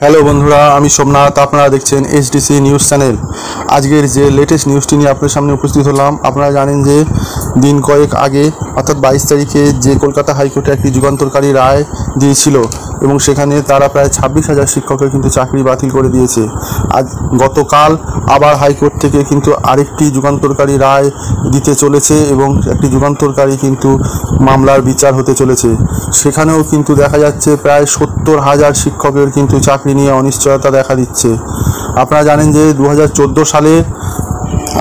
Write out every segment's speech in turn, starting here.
Hello বন্ধুরা, আমি সোমনাথ। আপনারা দেখছেন এইচডিসি নিউজ চ্যানেল। আজকের যে লেটেস্ট নিউজটি নিয়ে আপনার সামনে উপস্থিত হলাম। আপনারা জানেন যে দিন কয়েক আগে অর্থাৎ 22 তারিখে যে কলকাতা হাইকোর্টে একটি যুগান্তরকারী রায় দিয়েছিল এবং সেখানে তারা প্রায় 26,000 শিক্ষকের কিন্তু চাকরি বাতিল করে দিয়েছে। আজ গতকাল আবার হাইকোর্ট থেকে কিন্তু আরেকটি যুগান্তরকারী রায় দিতে চলেছে এবং একটি যুগান্তরকারী কিন্তু মামলার বিচার হতে চলেছে। সেখানেও কিন্তু দেখা যাচ্ছে প্রায় 70,000 শিক্ষকের কিন্তু চাকরি নিয়ে অনিশ্চয়তা দেখা দিচ্ছে। আপনারা জানেন যে 2014 সালে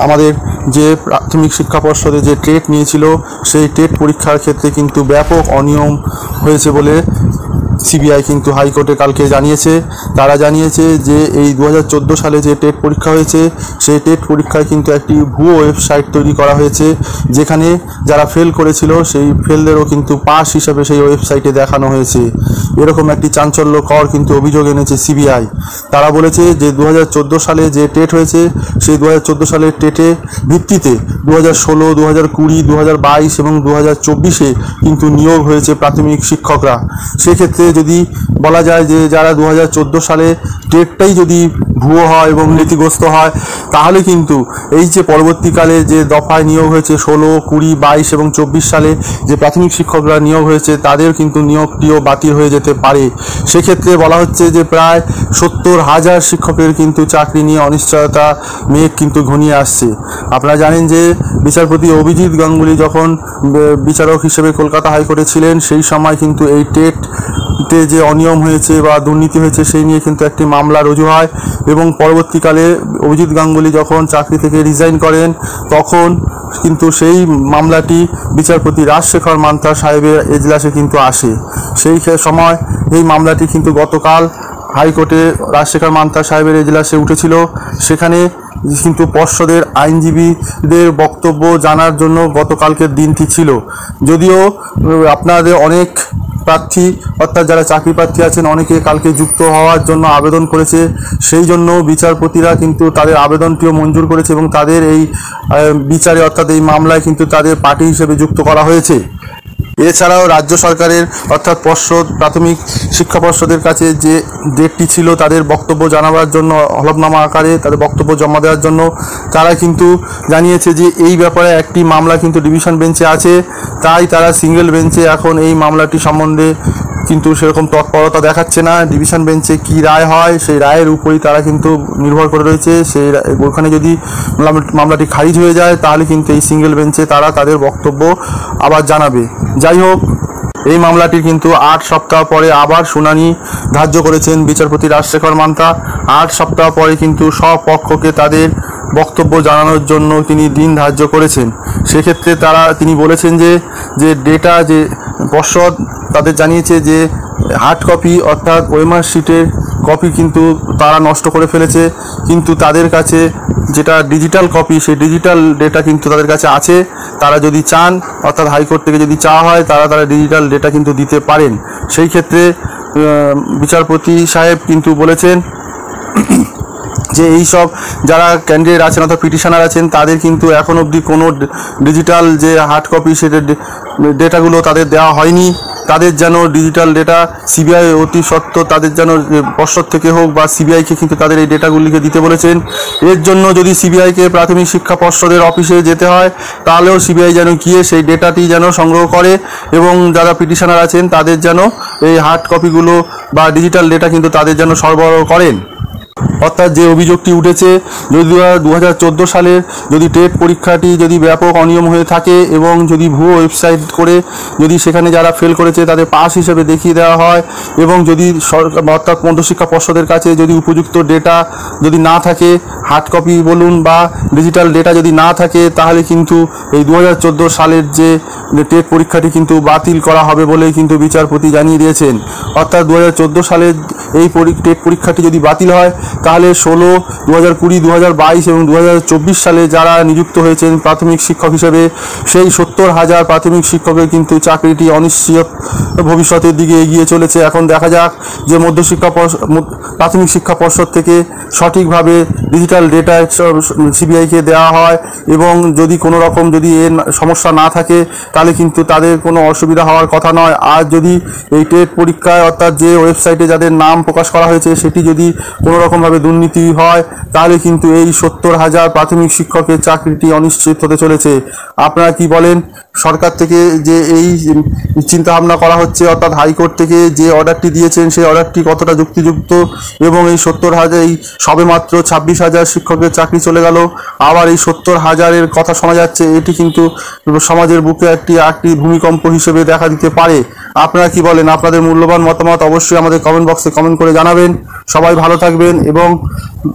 আমাদের যে প্রাথমিক শিক্ষা পর্ষদে যে টেট নিয়েছিল সেই টেট পরীক্ষার ক্ষেত্রে কিন্তু ব্যাপক অনিয়ম হয়েছে বলে সিবিআই কিন্তু হাইকোর্টে কালকে জানিয়েছে। তারা জানিয়েছে যে এই 2014 সালে যে টেট পরীক্ষা হয়েছে সেই টেট পরীক্ষায় কিন্তু একটি ভুয়ো ওয়েবসাইট তৈরি করা হয়েছে, যেখানে যারা ফেল করেছিল সেই ফেলদেরও কিন্তু পাস হিসাবে সেই ওয়েবসাইটে দেখানো হয়েছে। এরকম একটি চাঞ্চল্যকর কিন্তু অভিযোগ এনেছে সিবিআই। তারা বলেছে যে 2014 সালে যে টেট হয়েছে সেই 2014 সালের টেটে ভিত্তিতে 2016, 2020, 2022 এবং 2024-এ কিন্তু নিয়োগ হয়েছে প্রাথমিক শিক্ষকরা। সেক্ষেত্রে যদি বলা যায় যে যারা 2014 সালে টেটটাই যদি ভুয়ো হয় এবং নীতিগ্রস্ত হয়, তাহলে কিন্তু এই যে পরবর্তীকালে যে দফায় নিয়োগ হয়েছে 16, 20, 22 এবং 24 সালে যে প্রাথমিক শিক্ষকরা নিয়োগ হয়েছে তাদের কিন্তু নিয়োগটিও বাতিল হয়ে যেতে পারে। সেক্ষেত্রে বলা হচ্ছে যে প্রায় 70,000 শিক্ষকের কিন্তু চাকরি নিয়ে অনিশ্চয়তা মেঘ কিন্তু ঘনিয়ে আসছে। আপনারা জানেন যে বিচারপতি অভিজিৎ গাঙ্গুলি যখন বিচারক হিসেবে কলকাতা হাইকোর্টে ছিলেন সেই সময় কিন্তু এই টেটে যে অনিয়ম হয়েছে বা দুর্নীতি হয়েছে সেই নিয়ে কিন্তু একটি মামলা রুজু হয় এবং পরবর্তীকালে অভিজিৎ গাঙ্গুলি যখন চাকরি থেকে রিজাইন করেন তখন কিন্তু সেই মামলাটি বিচারপতি রাজশেখর মান্তা সাহেবের এজলাসে কিন্তু আসে। সেই সময় এই মামলাটি কিন্তু গতকাল হাইকোর্টে রাজশেখর মান্তা সাহেবের এজলাসে উঠেছিল। সেখানে কিন্তু পর্ষদের আইনজীবীদের বক্তব্য জানার জন্য গতকালকের দিনটি ছিল। যদিও আপনাদের অনেক প্রার্থী অর্থাৎ যারা চাকরি প্রার্থী আছেন অনেকে কালকে যুক্ত হওয়ার জন্য আবেদন করেছে, সেই জন্য বিচারপতিরা কিন্তু তাদের আবেদনটিও মঞ্জুর করেছে এবং তাদের এই বিচারে অর্থাৎ এই মামলায় কিন্তু তাদের পার্টি হিসেবে যুক্ত করা হয়েছে। এছাড়াও রাজ্য সরকারের অর্থাৎ প্রাথমিক শিক্ষা পর্ষদের কাছে যে ডেটটি ছিল তাদের বক্তব্য জানাবার জন্য হলফনামা আকারে তাদের বক্তব্য জমা দেওয়ার জন্য তারা কিন্তু জানিয়েছে যে এই ব্যাপারে একটি মামলা কিন্তু ডিভিশন বেঞ্চে আছে, তাই তারা সিঙ্গেল বেঞ্চে এখন এই মামলাটি সম্বন্ধে কিন্তু সেরকম তৎপরতা দেখাচ্ছে না। ডিভিশন বেঞ্চে কি রায় হয় সেই রায়ের উপরই তারা কিন্তু নির্ভর করে রয়েছে। সেই ওখানে যদি মামলাটি খারিজ হয়ে যায় তাহলে কিন্তু এই সিঙ্গেল বেঞ্চে তারা তাদের বক্তব্য আবার জানাবে। যাই হোক, এই মামলাটির কিন্তু 8 সপ্তাহ পরে আবার শুনানি ধার্য করেছেন বিচারপতি রাজশেখর মান্তা। 8 সপ্তাহ পরে কিন্তু সব পক্ষকে তাদের বক্তব্য জানানোর জন্য তিনি দিন ধার্য করেছেন। সেক্ষেত্রে তিনি বলেছেন যে ডেটা যে পর্ষদ তাদের জানিয়েছে যে হার্ড কপি অর্থাৎ ওএমআর শিটের কপি কিন্তু তারা নষ্ট করে ফেলেছে, কিন্তু তাদের কাছে যেটা ডিজিটাল কপি সেই ডিজিটাল ডেটা কিন্তু তাদের কাছে আছে। তারা যদি চান অর্থাৎ হাইকোর্ট থেকে যদি চাওয়া হয় তারা ডিজিটাল ডেটা কিন্তু দিতে পারেন। সেই ক্ষেত্রে বিচারপতি সাহেব কিন্তু বলেছেন যে এই সব যারা ক্যান্ডিডেট আছেন অর্থাৎ পিটিশনার আছেন তাদের কিন্তু এখন অবধি কোনো ডিজিটাল যে হার্ড কপি সেটা ডেটাগুলো তাদের দেওয়া হয়নি। তাদের যেন ডিজিটাল ডেটা সিবিআই অতি সত্ত্বর তাদের যেন পর্ষদ থেকে হোক বা সিবিআইকে কিন্তু তাদের এই ডেটাগুলিকে দিতে বলেছেন। এর জন্য যদি সিবিআইকে প্রাথমিক শিক্ষা পর্ষদের অফিসে যেতে হয় তাহলেও সিবিআই যেন গিয়ে সেই ডেটাটি যেন সংগ্রহ করে এবং যারা পিটিশনার আছেন তাদের যেন এই হার্ড কপিগুলো বা ডিজিটাল ডেটা কিন্তু তাদের যেন সরবরাহ করেন। অর্থাৎ যে অভিযোগটি উঠেছে যদি 2014 সালের যদি টেট পরীক্ষাটি যদি ব্যাপক অনিয়ম হয়ে থাকে এবং যদি ভুয়ো ওয়েবসাইট করে যদি সেখানে যারা ফেল করেছে তাদের পাস হিসেবে দেখিয়ে দেওয়া হয় এবং যদি সরকার অর্থাৎ মধ্যশিক্ষা পর্ষদের কাছে যদি উপযুক্ত ডেটা যদি না থাকে, হার্ড কপি বলুন বা ডিজিটাল ডেটা যদি না থাকে, তাহলে কিন্তু এই 2014 সালের যে টেট পরীক্ষাটি কিন্তু বাতিল করা হবে বলেই কিন্তু বিচারপতি জানিয়ে দিয়েছেন। অর্থাৎ 2014 সালের এই টেট পরীক্ষাটি যদি বাতিল হয় তাহলে 16, 2020, 2022 এবং 2024 সালে যারা নিযুক্ত হয়েছেন প্রাথমিক শিক্ষক হিসেবে সেই 70,000 প্রাথমিক শিক্ষকের কিন্তু চাকরিটি অনিশ্চিত ভবিষ্যতের দিকে এগিয়ে চলেছে। এখন দেখা যাক যে প্রাথমিক শিক্ষা পর্ষদ থেকে সঠিকভাবে ডিজিটাল ডেটা সিবিআইকে দেওয়া হয় এবং যদি কোনো রকম যদি এর সমস্যা না থাকে তাহলে কিন্তু তাদের কোনো অসুবিধা হওয়ার কথা নয়। আর যদি এই টেট পরীক্ষায় অর্থাৎ যে ওয়েবসাইটে যাদের নাম প্রকাশ করা হয়েছে সেটি যদি কোনো রকমভাবে দুর্নীতি হয় তাহলে কিন্তু এই 70,000 প্রাথমিক শিক্ষকের চাকরিটি অনিশ্চিত হতে চলেছে। আপনারা কি বলেন? সরকার থেকে যে এই চিন্তাভাবনা করা হচ্ছে অর্থাৎ হাইকোর্ট থেকে যে অর্ডারটি দিয়েছেন সেই অর্ডারটি কতটা যুক্তিযুক্ত এবং এই 70,000 এই সবে মাত্র 26,000 শিক্ষকের চাকরি চলে গেল, আবার এই 70,000-এর কথা শোনা যাচ্ছে, এটি কিন্তু সমাজের বুকে একটি ভূমিকম্প হিসেবে দেখা দিতে পারে। আপনারা কি বলেন? আপনাদের মূল্যবান মতামত অবশ্যই আমাদের কমেন্ট বক্সে কমেন্ট করে জানাবেন। সবাই ভালো থাকবেন এবং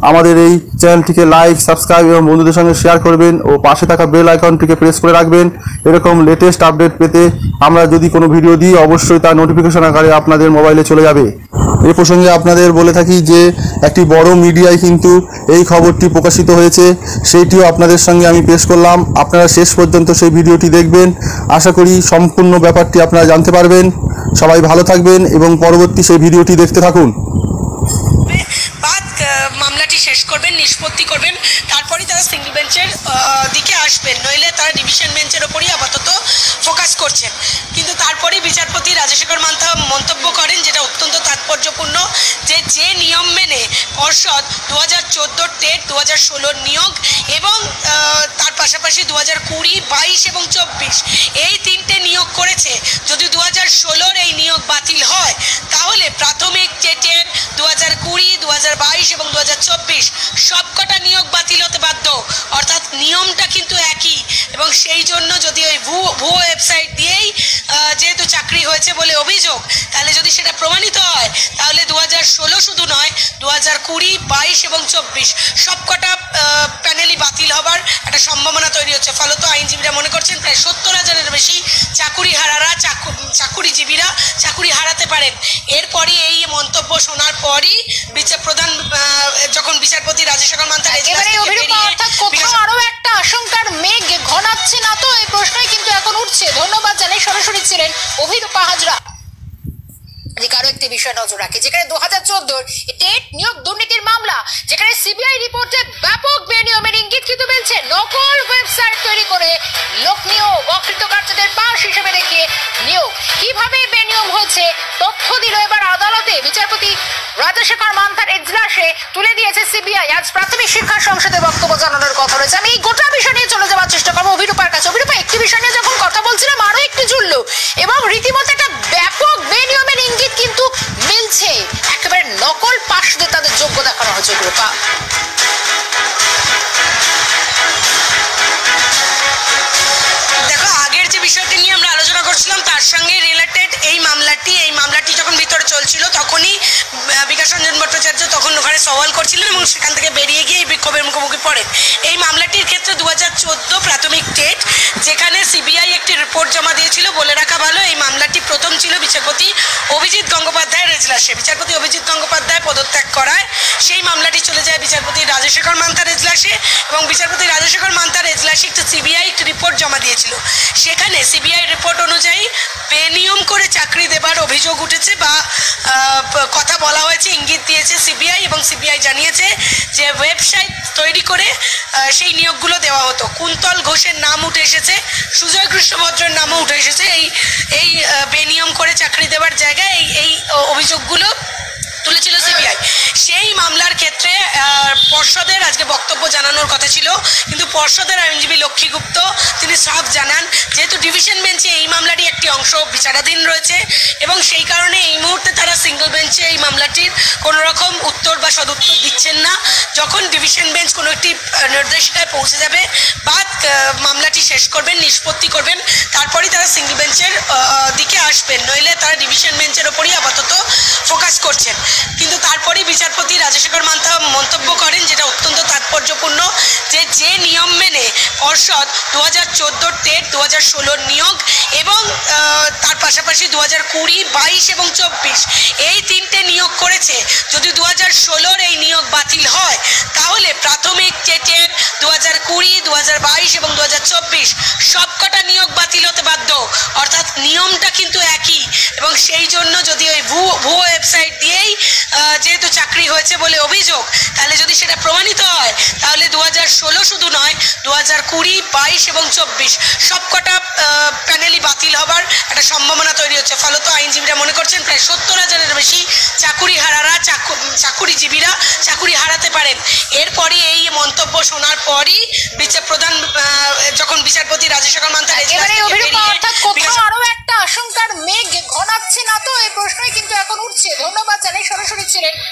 আমাদের এই চ্যানেলটিকে লাইক, সাবস্ক্রাইব এবং বন্ধুদের সঙ্গে শেয়ার করবেন ও পাশে থাকা বেল আইকনটিকে প্রেস করে রাখবেন। এরকম লেটেস্ট আপডেট পেতে আমরা যদি কোনো ভিডিও দিই অবশ্যই তার নোটিফিকেশন আকারে আপনাদের মোবাইলে চলে যাবে। এই প্রসঙ্গে আপনাদের বলে থাকি যে একটি বড় মিডিয়ায় কিন্তু এই খবরটি প্রকাশিত হয়েছে, সেইটিও আপনাদের সঙ্গে আমি পেশ করলাম। আপনারা শেষ পর্যন্ত সেই ভিডিওটি দেখবেন, আশা করি সম্পূর্ণ ব্যাপারটি আপনারা জানতে পারবেন। সবাই ভালো থাকবেন এবং পরবর্তী সেই ভিডিওটি দেখতে থাকুন। মামলাটি শেষ করবেন, নিষ্পত্তি করবেন, তারপরেই তারা সিঙ্গেল বেঞ্চের দিকে আসবেন, নইলে তারা ডিভিশন বেঞ্চের ওপরই আপাতত ফোকাস করছেন। কিন্তু তারপরেই বিচারপতি রাজশেখর মান্থা মন্তব্য করেন, যেটা অত্যন্ত তাৎপর্যপূর্ণ, যে নিয়ম মেনে পর্ষদ 2014 টেট, 2016 নিয়োগ এবং তার পাশাপাশি 2020, 22 এবং 24 এই তিনটে নিয়োগ করেছে, যদি 2016 এই নিয়োগ বাতিল হয় তাহলে প্রাথমিক টেটের 2020, 2022 এবং 2024 সবকটা নিয়োগ বাতিল হতে বাধ্য। অর্থাৎ নিয়মটা কিন্তু একই এবং সেই জন্য যদি ওই ভুয়ো ওয়েবসাইট দিয়েই যেহেতু চাকরি হয়েছে বলে অভিযোগ, তাহলে যদি সেটা প্রমাণিত হয় তাহলে 2016 শুধু নয়, 2020, 22 এবং 24 সবকটা প্যানেলই বাতিল হবার একটা সম্ভাবনা তৈরি হচ্ছে। ফলত আইনজীবীরা মনে করছেন প্রায় 70,000-এর বেশি চাকুরিজীবীরা চাকুরি হারাতে পারেন। এরপরই এই মন্তব্য শোনার পরই প্রধান যখন বিচারপতি রাজশেখর মান্থা আরো একটা আশঙ্কার মেঘ ঘনাচ্ছে না তো, এই প্রশ্নই কিন্তু এখন উঠছে। ধন্যবাদ জানাই, সরাসরি ছিলেন অভিরূপা হাজরা। আরো একটি বিষয় নজর রাখে, যেখানে 2014 টেট নিয়োগ দুর্নীতির মামলা, যেখানে সিবিআই রিপোর্টে ব্যাপক বেনিয়মের ইঙ্গিত কিন্তু মিলছে। নকল ওয়েবসাইট তৈরি করে লোক নিয়োগ, অকৃতকার্যদের পাশ হিসেবে দেখিয়ে নিয়োগ, কিভাবে বেনিয়ম হয়েছে তথ্য দিল এবার আদালতে বিচারপতি রাজশেখর মান্থার এজলাসে তুলে দিয়েছে সিবিআই। আজ প্রাথমিক শিক্ষা সংসদে বক্তব্য জানানোর কথা রয়েছে। আমি এই গোটা বিষয় নিয়ে চলে যাওয়ার চেষ্টা করবো অভিরূপার কাছে। অভিরূপা, একটি বিষয় নিয়ে যখন কথা বলছিলাম আরো একটি জুড়লো এবং রীতিমতো একটা ব্যাপক বেনিয়মের ইঙ্গিত কিন্তু মিলছে। একেবারে নকল পাশদের তাদের যোগ্য দেখানো হয়েছে। অভিরূপা, দেখো, আগের যে বিষয়টি নিয়ে আমরা আলোচনা করছিলাম তার সঙ্গে রিলেটেড এই মামলাটি যখন ভিতরে চলছিল তখনই বিকাশ রঞ্জন ভট্টাচার্য তখন ওখানে সওয়াল করছিলেন এবং সেখান থেকে বেরিয়ে গিয়ে এই বিক্ষোভের মুখোমুখি পড়েন। এই মামলাটির ক্ষেত্রে 2014 প্রাথমিক টেট, যেখানে সিবিআই একটি রিপোর্ট জমা দিয়েছিল। বলে রাখা ভালো, এই মামলাটি প্রথম ছিল বিচারপতি অভিজিৎ গঙ্গোপাধ্যায়ের এজলাসে। বিচারপতি অভিজিৎ গঙ্গোপাধ্যায় পদত্যাগ করায় সেই মামলাটি চলে যায় বিচারপতি রাজশেখর মান্থার এজলাসে এবং বিচারপতি রাজশেখর মান্থার এজলাসে একটি সিবিআই একটি রিপোর্ট জমা দিয়েছিল। সেখানে সিবিআই রিপোর্ট অনুযায়ী বেনিয়ম করে চাকরি দেবার অভিযোগ উঠেছে বা কথা বলা হয়েছে, ইঙ্গিত দিয়েছে সিবিআই এবং সিবিআই জানিয়েছে যে ওয়েবসাইট তৈরি করে সেই নিয়োগগুলো দেওয়া হতো। কুন্তল ঘোষের নাম উঠে এসেছে, সুজয় কৃষ্ণ ভদ্রের নামও উঠে এসেছে এই বেনিয়ম করে চাকরি দেওয়ার জায়গায় এই অভিযোগগুলো তুলেছিল সিবিআই। সেই মামলার ক্ষেত্রে পর্ষদের আজকে বক্তব্য জানানোর কথা ছিল, কিন্তু পর্ষদের আইনজীবী লক্ষ্মী গুপ্ত তিনি সাফ জানান যেহেতু ডিভিশন বেঞ্চে এই মামলারই একটি অংশ বিচারাধীন রয়েছে এবং সেই কারণে এই মুহূর্তে তারা সিঙ্গেল বেঞ্চে এই মামলাটির কোনো রকম উত্তর বা সদুত্তর দিচ্ছেন না। যখন ডিভিশন বেঞ্চ কোনো একটি নির্দেশিকায় পৌঁছে যাবে বা মামলাটি শেষ করবেন, নিষ্পত্তি করবেন, তারপরেই তারা সিঙ্গেল বেঞ্চের দিকে আসবেন, নইলে তারা ডিভিশন বেঞ্চের ওপরই আপাতত ফোকাস করছেন। কিন্তু তারপরেই বিচারপতি রাজশেখর মান্থা মন্তব্য করেন, যেটা অত্যন্ত তাৎপর্যপূর্ণ, যে নিয়ম মেনে পর্ষদ 2014 টেট, 2016 নিয়োগ এবং তার পাশাপাশি 2020, 22 এবং 24 এই তিনটে নিয়োগ করেছে। যদি 2016-র এই নিয়োগ বাতিল হয় তাহলে প্রাথমিক টেটের 2020, 2022 এবং 2024 সবকটা নিয়োগ বাতিল হতে বাধ্য। অর্থাৎ নিয়মটা কিন্তু একই, এবং সেই জন্য যদি ওই ভুয়ো ওয়েবসাইট দিয়েই যেহেতু চাকরি হয়েছে বলে অভিযোগ, তাহলে যদি সেটা প্রমাণিত হয় তাহলে 2016 শুধু নয়, 2020, 22 এবং 24 সবকটা প্যানেলই বাতিল হবার একটা সম্ভাবনা তৈরি হচ্ছে। ফলত আইনজীবীরা মনে করছেন প্রায় 70,000-এর বেশি চাকুরিজীবীরা চাকুরি হারাতে পারেন। এরপরই এই মন্তব্য শোনার পরই প্রধান যখন বিচারপতি রাজশেখর মান্থার এবারে অভিরূপা, অর্থাৎ কোথাও আরো একটা আশঙ্কার মেঘ ঘনাচ্ছে না তো, এই প্রশ্নই কিন্তু এখন উঠছে। ধন্যবাদ জানাই, সরাসরি ছিলেন